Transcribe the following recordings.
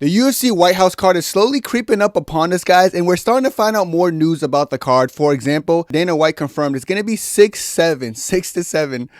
The UFC White House card is slowly creeping up upon us, guys, and we're starting to find out more news about the card. For example, Dana White confirmed it's going to be 6 to 7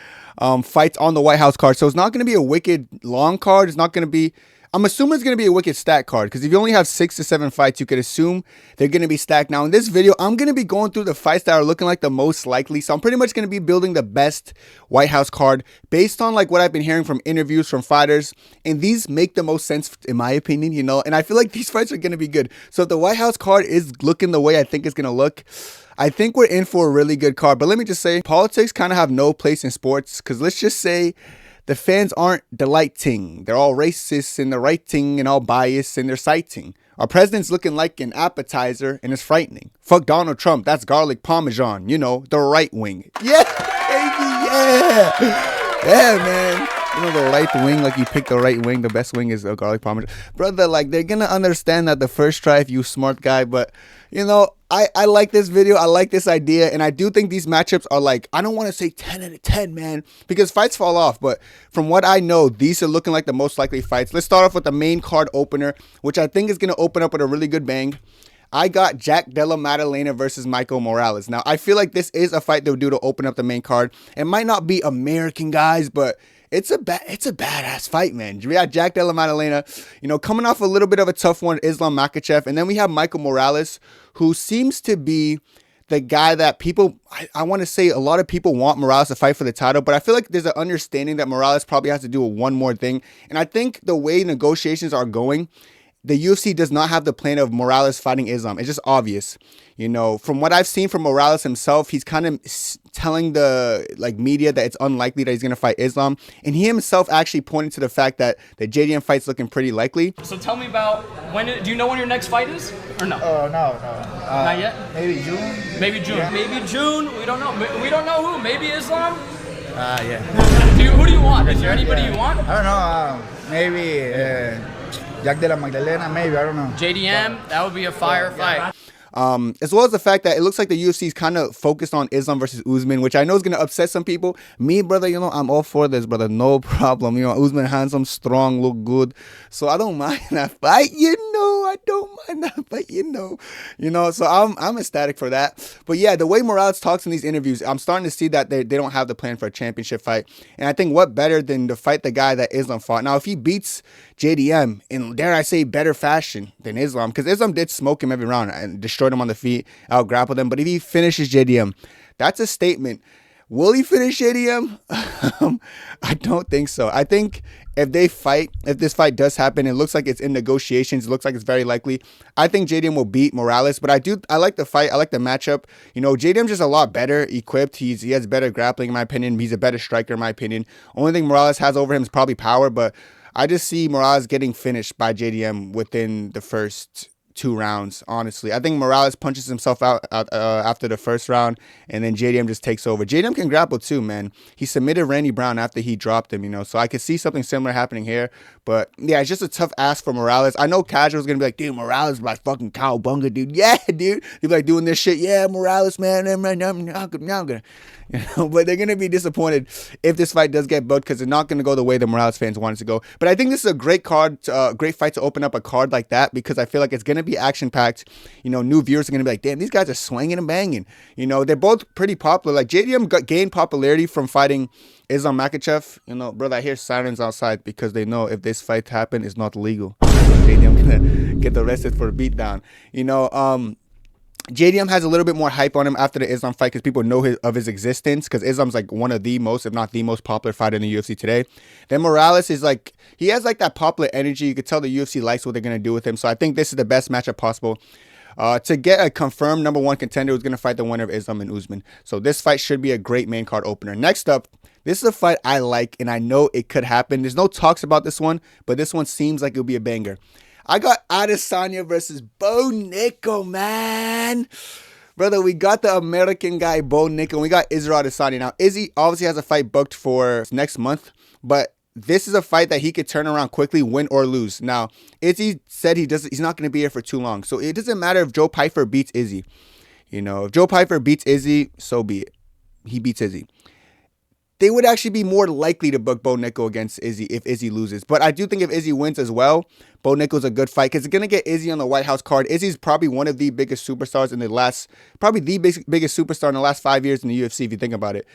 fights on the White House card. So it's not going to be a wicked long card. It's not going to be, I'm assuming it's going to be a wicked stack card, because if you only have 6 to 7 fights, you could assume they're going to be stacked. Now, in this video, I'm going to be going through the fights that are looking like the most likely. So I'm pretty much going to be building the best White House card based on like what I've been hearing from interviews from fighters. And these make the most sense in my opinion, you know, and I feel like these fights are going to be good. So if the White House card is looking the way I think it's going to look, I think we're in for a really good card. But let me just say, politics kind of have no place in sports, because let's just say the fans aren't delighting. They're all racist in the writing and all biased in their citing. Our president's looking like an appetizer and it's frightening. Fuck Donald Trump, that's garlic parmesan, you know, the right wing. Yeah, baby, yeah. Yeah, man. You know, the right wing, like you pick the right wing, the best wing is a garlic parmesan. Brother, like they're gonna understand that the first try if you smart guy, but you know, I like this video, I like this idea, and I do think these matchups are like, I don't want to say 10 out of 10, man, because fights fall off, but from what I know, these are looking like the most likely fights. Let's start off with the main card opener, which I think is going to open up with a really good bang. I got Jack Della Maddalena versus Michael Morales. Now, I feel like this is a fight they'll do to open up the main card. It might not be American guys, but it's a badass fight, man. We got Jack Della Maddalena, you know, coming off a little bit of a tough one, Islam Makhachev, and then we have Michael Morales, who seems to be the guy that people, I want to say a lot of people want Morales to fight for the title, but I feel like there's an understanding that Morales probably has to do one more thing, and I think the way negotiations are going, the UFC does not have the plan of Morales fighting Islam. It's just obvious. You know, from what I've seen from Morales himself, he's kind of telling the media that it's unlikely that he's going to fight Islam. And he himself actually pointed to the fact that the JDM fight's looking pretty likely. So tell me about, do you know when your next fight is? Or no? No. Not yet? Maybe June. Maybe June. Yeah. Maybe June. We don't know. We don't know who. Maybe Islam? Yeah. Who do you want? Is there anybody you want? I don't know. Maybe Jack Della Magdalena, maybe. I don't know. JDM, that would be a fire fight. As well as the fact that it looks like the UFC is kind of focused on Islam versus Usman, which I know is going to upset some people. Me, brother, you know, I'm all for this, brother. No problem. You know, Usman handsome, strong, look good. So I don't mind that fight, you know. I don't mind that fight, you know. You know, so I'm ecstatic for that. But yeah, the way Morales talks in these interviews, I'm starting to see that they don't have the plan for a championship fight. And I think what better than to fight the guy that Islam fought. Now, if he beats JDM in, dare I say, better fashion than Islam, because Islam did smoke him every round and destroyed him on the feet, out grappled him. But if he finishes JDM, that's a statement. Will he finish JDM? I don't think so. I think if this fight does happen, it looks like it's in negotiations. It looks like it's very likely. I think JDM will beat Morales, but I like the fight. I like the matchup. You know, JDM's just a lot better equipped. He has better grappling, in my opinion. He's a better striker, in my opinion. Only thing Morales has over him is probably power, but I just see Morales getting finished by JDM within the first 2 rounds, honestly. I think Morales punches himself out after the first round, and then JDM just takes over. JDM can grapple too, man. He submitted Randy Brown after he dropped him, you know, so I could see something similar happening here. But yeah, it's just a tough ask for Morales. I know Casual's gonna be like, dude, Morales is like fucking cowbunga, dude. Yeah, dude. He's like doing this shit. Yeah, Morales, man. I'm gonna, you know, but they're gonna be disappointed if this fight does get booked, because it's not gonna go the way the Morales fans want it to go. But I think this is a great card, great fight to open up a card like that, because I feel like it's gonna be action packed. You know, new viewers are gonna be like, damn, these guys are swinging and banging. You know, they're both pretty popular. Like JDM gained popularity from fighting Islam Makhachev. You know, brother, I hear sirens outside because they know if this fight happen, it's not legal. JDM gonna get arrested for a beatdown. You know, JDM has a little bit more hype on him after the Islam fight, because people know of his existence, because Islam's like one of the most, if not the most popular fighter in the UFC today. Then Morales is like, he has like that popular energy. You could tell the UFC likes what they're going to do with him. So I think this is the best matchup possible to get a confirmed #1 contender who's going to fight the winner of Islam and Usman. So this fight should be a great main card opener. Next up, this is a fight I like, and I know it could happen. There's no talks about this one, but this one seems like it'll be a banger. I got Adesanya versus Bo Nickal, man. Brother, we got the American guy, Bo Nickal, and we got Israel Adesanya. Now, Izzy obviously has a fight booked for next month, but this is a fight that he could turn around quickly, win or lose. Now, Izzy said he's not going to be here for too long, so it doesn't matter if Joe Pyfer beats Izzy. You know, if Joe Pyfer beats Izzy, so be it. He beats Izzy. They would actually be more likely to book Bo Nickal against Izzy if Izzy loses. But I do think if Izzy wins as well, Bo Nickal's a good fight because it's going to get Izzy on the White House card. Izzy's probably one of the biggest superstars in the last, probably the biggest superstar in the last 5 years in the UFC, if you think about it,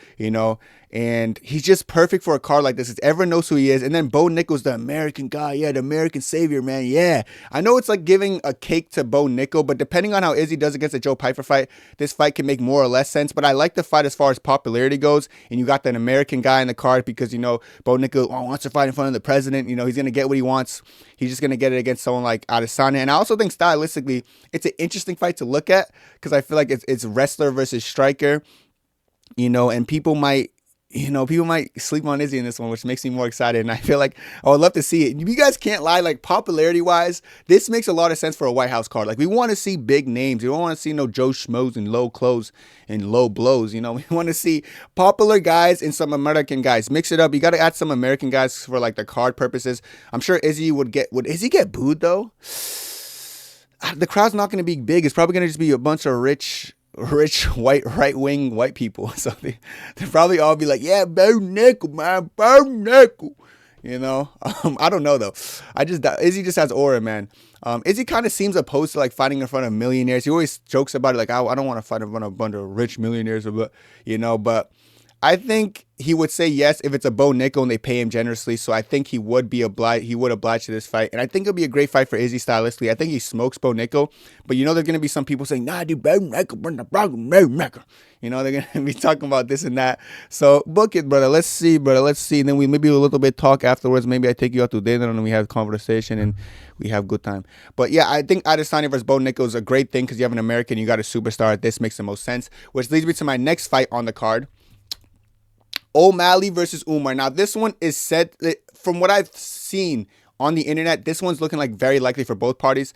and he's just perfect for a card like this. Everyone knows who he is. And then Bo Nickal's the American guy. Yeah, the American savior, man. Yeah. I know it's like giving a cake to Bo Nickal, but depending on how Izzy does against the Joe Pyfer fight, this fight can make more or less sense. But I like the fight as far as popularity goes. And you got that American guy in the card because, Bo Nickal wants to fight in front of the president. He's going to get what he wants. He's just going to get it against someone like Adesanya. And I also think stylistically, it's an interesting fight to look at because I feel like it's wrestler versus striker, and people might sleep on Izzy in this one, which makes me more excited. And I feel like I would love to see it. You guys can't lie, like popularity-wise, this makes a lot of sense for a White House card. Like we want to see big names. We don't want to see no Joe Schmoes and low clothes and low blows. We want to see popular guys and some American guys. Mix it up. You got to add some American guys for like the card purposes. I'm sure Izzy would Izzy get booed though? The crowd's not going to be big. It's probably going to just be a bunch of rich white right-wing white people. So they probably all be like, yeah, Bo Nickal, man, Bo Nickal. I don't know though. Izzy just has aura, man. Izzy kind of seems opposed to like fighting in front of millionaires. He always jokes about it, like I don't want to fight in front of a bunch of rich millionaires, but I think he would say yes if it's a Bo Nickal and they pay him generously. So I think he would oblige to this fight. And I think it'll be a great fight for Izzy stylistically. I think he smokes Bo Nickal. But there's going to be some people saying, nah, dude, Bo Nickal, bring the problem, Bo Nickal. They're going to be talking about this and that. So book it, brother. Let's see, brother. Let's see. And then we maybe a little bit talk afterwards. Maybe I take you out to dinner and we have conversation and we have good time. But yeah, I think Adesanya versus Bo Nickal is a great thing because you have an American, you got a superstar. This makes the most sense. Which leads me to my next fight on the card. O'Malley versus Umar. Now, this one is said, from what I've seen on the internet, this one's looking like very likely for both parties.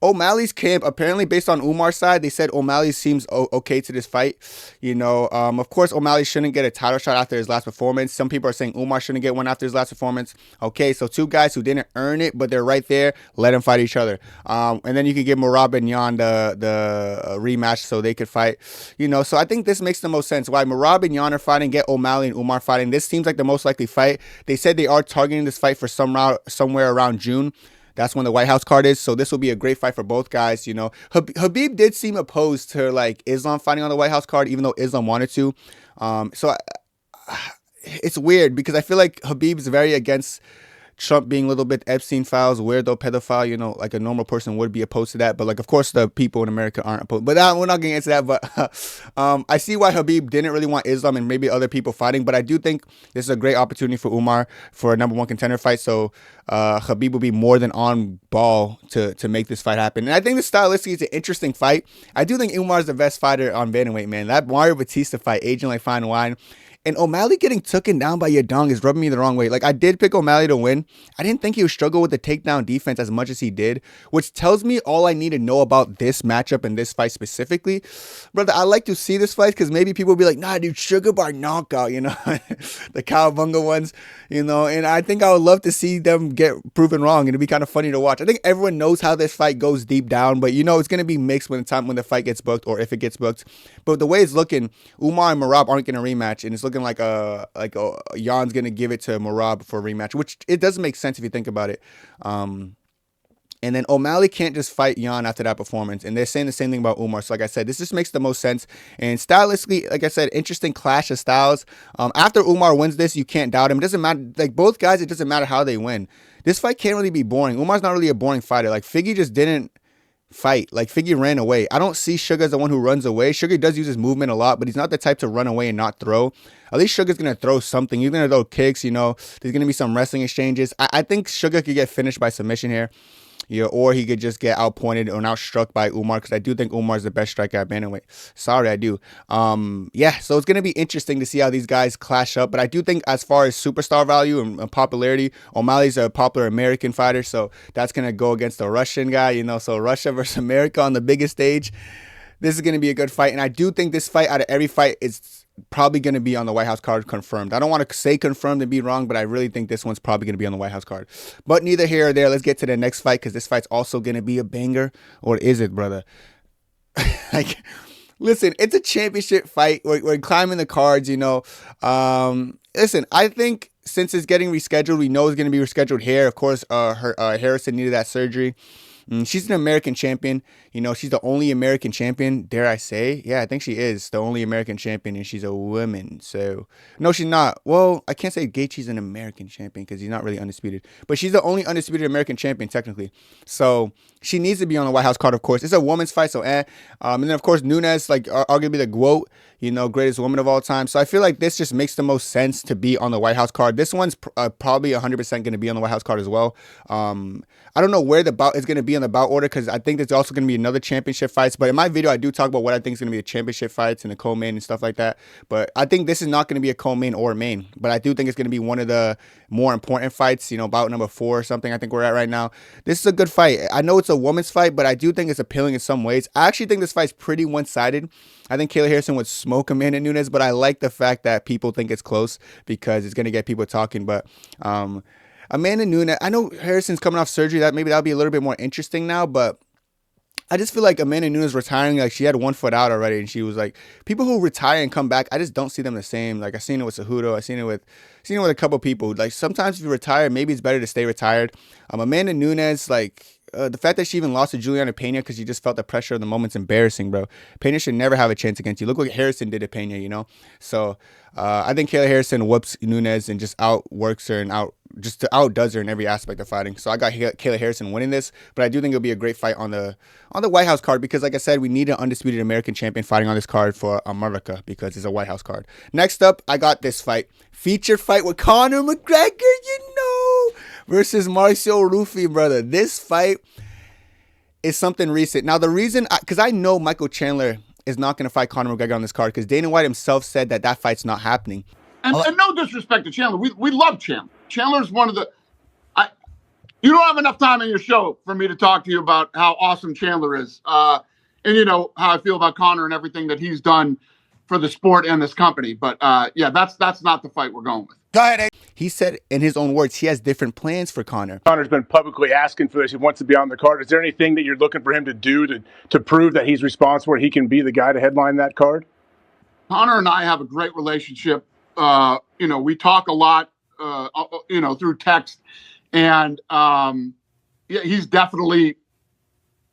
O'Malley's camp, apparently based on Umar's side, they said O'Malley seems okay to this fight. Of course, O'Malley shouldn't get a title shot after his last performance. Some people are saying Umar shouldn't get one after his last performance. Okay, so two guys who didn't earn it, but they're right there. Let them fight each other. And then you could give Merab and Yan the rematch so they could fight. So I think this makes the most sense. Why Merab and Yan are fighting, get O'Malley and Umar fighting. This seems like the most likely fight. They said they are targeting this fight for somewhere around June. That's when the White House card is. So this will be a great fight for both guys. Khabib did seem opposed to like Islam fighting on the White House card, even though Islam wanted to. It's weird because I feel like Khabib's very against Trump being a little bit Epstein files, weirdo, pedophile, like a normal person would be opposed to that. But like, of course, the people in America aren't opposed. But we're not getting into that. But I see why Khabib didn't really want Islam and maybe other people fighting. But I do think this is a great opportunity for Umar for a number one contender fight. So Khabib will be more than on ball to make this fight happen. And I think the stylistically is an interesting fight. I do think Umar is the best fighter on bantamweight, man. That Mario Batista fight, aging like fine wine. And O'Malley getting taken down by Yadong is rubbing me the wrong way. Like, I did pick O'Malley to win. I didn't think he would struggle with the takedown defense as much as he did, which tells me all I need to know about this matchup and this fight specifically. Brother, I like to see this fight because maybe people will be like, nah, dude, sugar bar knockout, the cowabunga ones, and I think I would love to see them get proven wrong. It'd be kind of funny to watch. I think everyone knows how this fight goes deep down, but it's going to be mixed when the fight gets booked or if it gets booked. But the way it's looking, Umar and Merab aren't going to rematch, and it's looking like Jan's gonna give it to Merab for a rematch, which it doesn't make sense if you think about it. And then O'Malley can't just fight Yan after that performance, and they're saying the same thing about Umar. So like I said, this just makes the most sense. And stylistically, like I said, interesting clash of styles. After Umar wins this, you can't doubt him. It doesn't matter, like both guys, it doesn't matter how they win. This fight can't really be boring. Umar's not really a boring fighter. Like Figgy just didn't fight. Like Figgy ran away. I don't see Sugar as the one who runs away. Sugar does use his movement a lot, but he's not the type to run away and not throw. At least Sugar's gonna throw something. He's gonna throw kicks. There's gonna be some wrestling exchanges. I think Sugar could get finished by submission here. Or he could just get outpointed or outstruck by Umar, because I do think Umar is the best striker at bantamweight. Sorry, I do. So it's going to be interesting to see how these guys clash up. But I do think as far as superstar value and popularity, O'Malley's a popular American fighter, so that's going to go against the Russian guy, so Russia versus America on the biggest stage. This is going to be a good fight, and I do think this fight, out of every fight, is probably going to be on the White House card confirmed. I don't want to say confirmed and be wrong, but I really think this one's probably going to be on the White House card. But neither here or there. Let's get to the next fight, because this fight's also going to be a banger. Or is it, brother? Listen, it's a championship fight. We're climbing the cards, Listen, I think since it's getting rescheduled, we know it's going to be rescheduled here. Of course, Harrison needed that surgery. She's an American champion. You know, she's the only American champion, dare I say. Yeah, I think she is the only American champion, and she's a woman. So, no, she's not. Well, I can't say Gaethje's an American champion because he's not really undisputed. But she's the only undisputed American champion, technically. So, she needs to be on the White House card, of course. It's a woman's fight, so And then, of course, Nunes, like, arguably the GOAT, you know, greatest woman of all time. So, I feel like this just makes the most sense to be on the White House card. This one's probably 100% going to be on the White House card as well. I don't know where the bout is going to be on the bout order because I think there's also going to be another championship fights. But in my video, I do talk about what I think is going to be the championship fights and the co-main and stuff like that. But I think this is not going to be a co-main or a main. But I do think it's going to be one of the more important fights, you know, bout number 4 or something I think we're at right now. This is a good fight. I know it's a woman's fight, but I do think it's appealing in some ways. I actually think this fight's pretty one-sided. I think Kayla Harrison would smoke Amanda Nunes, but I like the fact that people think it's close because it's going to get people talking. But Amanda Nunes, I know Harrison's coming off surgery. That'll be a little bit more interesting now, but I just feel like Amanda Nunes retiring, like she had one foot out already, and she was like, people who retire and come back, I just don't see them the same. Like I seen it with Cejudo, I seen it with a couple people. Like sometimes if you retire, maybe it's better to stay retired. Amanda Nunes, like the fact that she even lost to Juliana Pena because she just felt the pressure of the moment's embarrassing, bro. Pena should never have a chance against you. Look what Harrison did to Pena, you know. So I think Kayla Harrison whoops Nunes and just outworks her and outdoes her in every aspect of fighting. So I got Kayla Harrison winning this, but I do think it'll be a great fight on the White House card because, like I said, we need an undisputed American champion fighting on this card for America because it's a White House card. Next up, I got this fight. Featured fight with Conor McGregor, versus Marcio Ruffi, brother. This fight is something recent. Now, the reason, because I know Michael Chandler is not going to fight Conor McGregor on this card because Dana White himself said that fight's not happening. And no disrespect to Chandler. We love Chandler. Chandler's one of the... You don't have enough time in your show for me to talk to you about how awesome Chandler is. And you know how I feel about Conor and everything that he's done for the sport and this company. But yeah, that's not the fight we're going with. Go ahead. He said in his own words, he has different plans for Conor. Conor's been publicly asking for this. He wants to be on the card. Is there anything that you're looking for him to do to prove that he's responsible and he can be the guy to headline that card? Conor and I have a great relationship. You know, we talk a lot, you know, through text. And yeah, he's definitely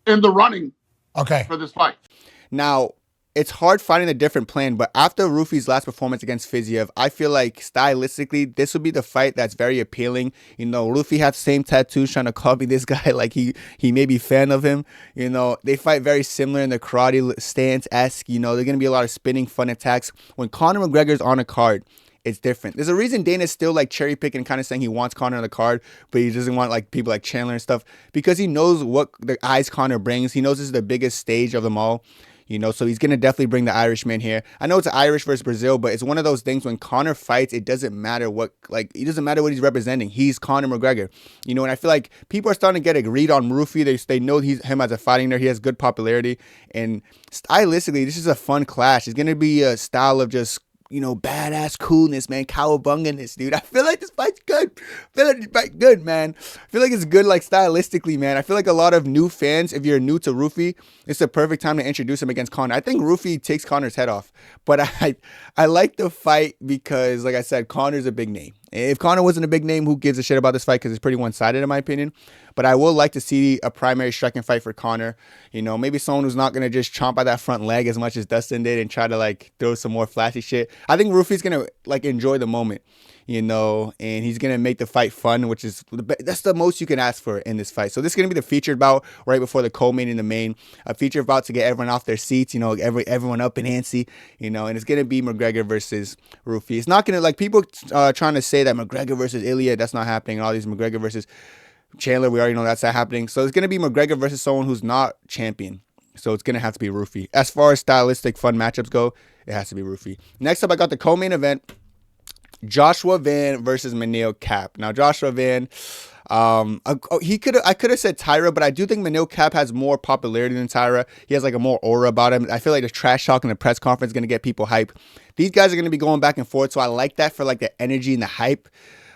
in the running for this fight. Now, it's hard finding a different plan, but after Ruffi's last performance against Fiziev, I feel like stylistically, this would be the fight that's very appealing. You know, Ruffi has the same tattoos trying to copy this guy like he may be a fan of him. You know, they fight very similar in the karate stance-esque. You know, there's going to be a lot of spinning, fun attacks. When Conor McGregor's on a card, it's different. There's a reason Dana's still like cherry picking, kind of saying he wants Conor on the card, but he doesn't want like people like Chandler and stuff because he knows what the eyes Conor brings. He knows this is the biggest stage of them all. You know, so he's going to definitely bring the Irishman here. I know it's Irish versus Brazil, but it's one of those things when Conor fights, it doesn't matter what, like, it doesn't matter what he's representing. He's Conor McGregor. You know, and I feel like people are starting to get a read on Ruffi. They know him as a fighting nerd. He has good popularity. And stylistically, this is a fun clash. It's going to be a style of just, you know, badass coolness, man, cowabunganess, dude. I feel like this fight's good. I feel like this fight's good, man. I feel like it's good, like, stylistically, man. I feel like a lot of new fans, if you're new to Ruffi, it's the perfect time to introduce him against Conor. I think Ruffi takes Conor's head off. But I like the fight because, like I said, Conor's a big name. If Conor wasn't a big name, who gives a shit about this fight? Because it's pretty one-sided, in my opinion. But I would like to see a primary striking fight for Conor. You know, maybe someone who's not going to just chomp at that front leg as much as Dustin did and try to, like, throw some more flashy shit. I think Ruffi's going to, like, enjoy the moment, you know, and he's going to make the fight fun, which is, that's the most you can ask for in this fight. So this is going to be the featured bout right before the co-main and the main. A featured bout to get everyone off their seats, you know, everyone up and antsy, you know, and it's going to be McGregor versus Ruffi. It's not going to, like, people trying to say that McGregor versus Ilya, that's not happening. All these McGregor versus Chandler, we already know that's not happening. So it's going to be McGregor versus someone who's not champion. So it's going to have to be Ruffi. As far as stylistic fun matchups go, it has to be Ruffi. Next up, I got the co-main event. Joshua Van versus Manil Cap. Now, Joshua Van, I could have said Tyra, but I do think Manil Cap has more popularity than Tyra. He has like a more aura about him. I feel like the trash talk in the press conference is going to get people hype. These guys are going to be going back and forth, so I like that for like the energy and the hype.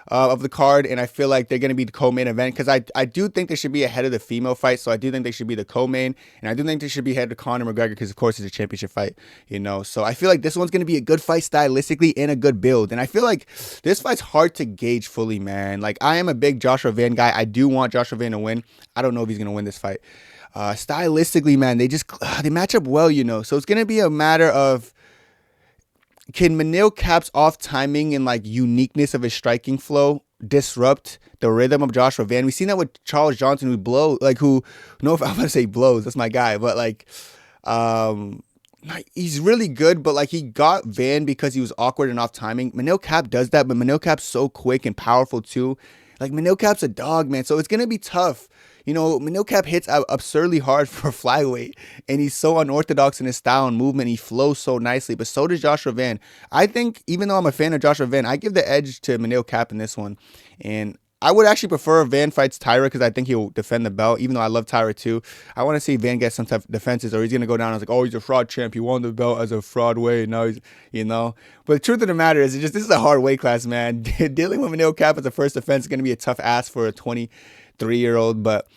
of the card, and I feel like they're going to be the co-main event because I do think they should be ahead of the female fight, so I do think they should be the co-main, and I do think they should be ahead of Conor McGregor because, of course, it's a championship fight, so I feel like this one's going to be a good fight stylistically and a good build, and I feel like this fight's hard to gauge fully, man. Like, I am a big Joshua Van guy. I do want Joshua Van to win. I don't know if he's going to win this fight. Stylistically, man, they match up well, so it's going to be a matter of, can Manil Cap's off timing and like uniqueness of his striking flow disrupt the rhythm of Joshua Van? We've seen that with Charles Johnson, I'm going to say blows, that's my guy, but he's really good, but like he got Van because he was awkward and off timing. Manil Cap does that, but Manil Cap's so quick and powerful too. Like, Manil Cap's a dog, man, so it's going to be tough. Manil Cap hits absurdly hard for flyweight, and he's so unorthodox in his style and movement. He flows so nicely, but so does Joshua Van. I think, even though I'm a fan of Joshua Van, I give the edge to Manil Cap in this one. And I would actually prefer Van fights Tyra because I think he'll defend the belt, even though I love Tyra too. I want to see Van get some type of defenses, or he's going to go down and he's a fraud champ. He won the belt as a fraud way. Now he's, But the truth of the matter is, this is a hard weight class, man. Dealing with Manil Cap as a first defense is going to be a tough ask for a 23-year-old, but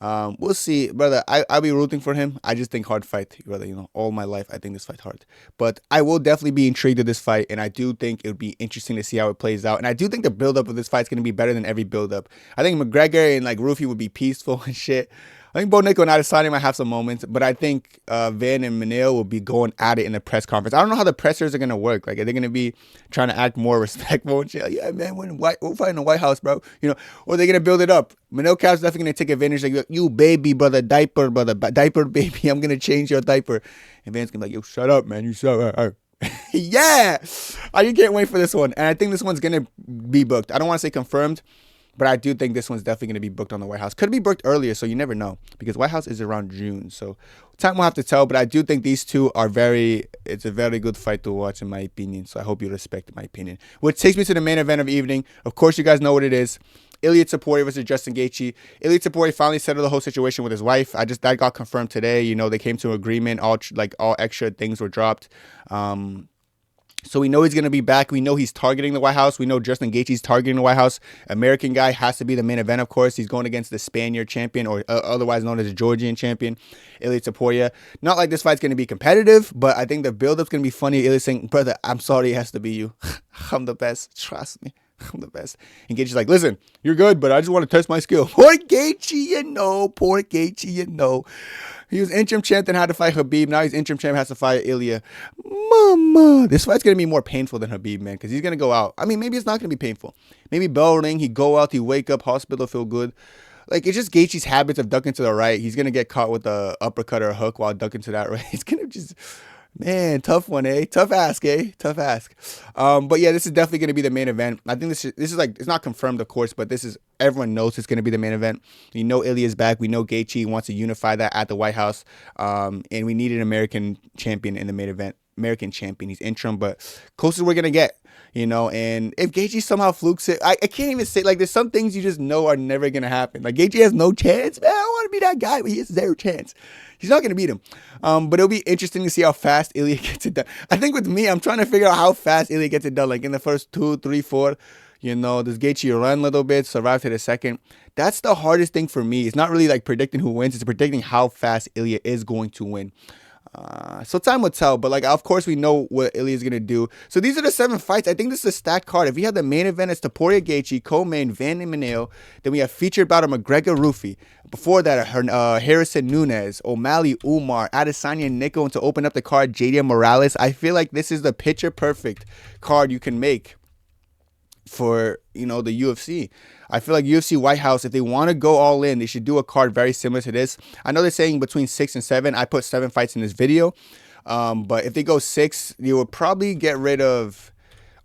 we'll see, brother. I'll be rooting for him. I just think hard fight, brother. All my life, I think this fight hard. But I will definitely be intrigued with this fight, and I do think it would be interesting to see how it plays out. And I do think the build-up of this fight is going to be better than every build-up. I think McGregor and Rufi would be peaceful and shit. I think Bo Nickal and Adesanya might have some moments, but I think Van and Manil will be going at it in the press conference. I don't know how the pressers are going to work. Like, are they going to be trying to act more respectful and shit? Like, yeah, man, we're fighting in the White House, bro. Or are they going to build it up? Manil Cap's definitely going to take advantage. Like, you baby, brother, diaper, brother, diaper, baby, I'm going to change your diaper. And Van's going to be like, yo, shut up, man. You shut up. Yeah. I can't wait for this one. And I think this one's going to be booked. I don't want to say confirmed, but I do think this one's definitely going to be booked on the White House. Could be booked earlier, so you never know. Because White House is around June. So time will have to tell. But I do think these two are it's a very good fight to watch, in my opinion. So I hope you respect my opinion. Which takes me to the main event of the evening. Of course, you guys know what it is. Ilia Topuria versus Justin Gaethje. Ilia Topuria finally settled the whole situation with his wife. That got confirmed today. They came to an agreement. All extra things were dropped. So we know he's going to be back. We know he's targeting the White House. We know Justin Gaethje's targeting the White House. American guy has to be the main event, of course. He's going against the Spaniard champion, or otherwise known as the Georgian champion, Ilia Topuria. Not like this fight's going to be competitive, but I think the build-up's going to be funny. Ilia's saying, brother, I'm sorry it has to be you. I'm the best. Trust me. I'm the best. And Gaethje's like, listen, you're good, but I just want to test my skill. Poor Gaethje, Poor Gaethje, He was interim champ, then had to fight Khabib. Now he's interim champ, has to fight Ilia. Mama. This fight's going to be more painful than Khabib, man, because he's going to go out. I mean, maybe it's not going to be painful. Maybe bell ring, he go out, he wake up, hospital, feel good. Like, it's just Gaethje's habits of ducking to the right. He's going to get caught with a uppercut or a hook while ducking to that right. He's going to just... Man, tough one, eh? Tough ask, eh? Tough ask. But yeah, this is definitely going to be the main event. I think this is like, it's not confirmed, of course, but everyone knows it's going to be the main event. We know Ilia's back. We know Gaethje wants to unify that at the White House. And we need an American champion in the main event. American champion. He's interim, but closest we're going to get. And if Gaethje somehow flukes it, I can't even say, like, there's some things you just know are never going to happen. Like, Gaethje has no chance, man. I don't want to be that guy, but he has zero chance. He's not going to beat him. But it'll be interesting to see how fast Ilia gets it done. I think with me, I'm trying to figure out how fast Ilia gets it done. Like, in the first 2, 3, 4, does Gaethje run a little bit, survive to the second? That's the hardest thing for me. It's not really, like, predicting who wins. It's predicting how fast Ilia is going to win. So time will tell, but like, of course we know what Ilia is going to do. So these are the 7 fights. I think this is a stacked card. If we have the main event, it's Topuria Gaethje, co-main Van and Manil. Then we have featured bout of McGregor Rufi. Before that, Harrison Nunes, O'Malley Umar, Adesanya Nico, and to open up the card, JD Morales. I feel like this is the picture perfect card you can make for the UFC. I feel like UFC White House, if they want to go all in, they should do a card very similar to this. I know they're saying between 6 and 7. I put 7 fights in this video, but if they go 6, you will probably get rid of.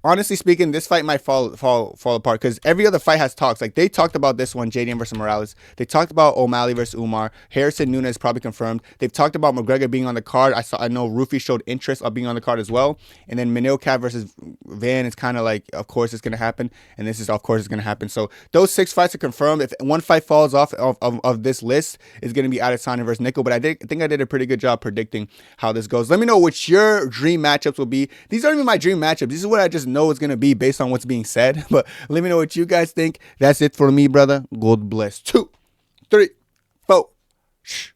Honestly speaking, this fight might fall apart because every other fight has talks. Like, they talked about this one, JDM versus Morales. They talked about O'Malley versus Umar. Harrison Nunes probably confirmed. They've talked about McGregor being on the card. I know Rufi showed interest of being on the card as well. And then Manil Cap versus Van is kind of like, of course it's going to happen. And this is, of course, it's going to happen. So those 6 fights are confirmed. If one fight falls off of this list, it's going to be Adesanya versus Nico. But I think I did a pretty good job predicting how this goes. Let me know what your dream matchups will be. These aren't even my dream matchups. This is what I just know it's gonna be based on what's being said. But let me know what you guys think. That's it for me, brother. God bless. 2, 3, 4. Shh.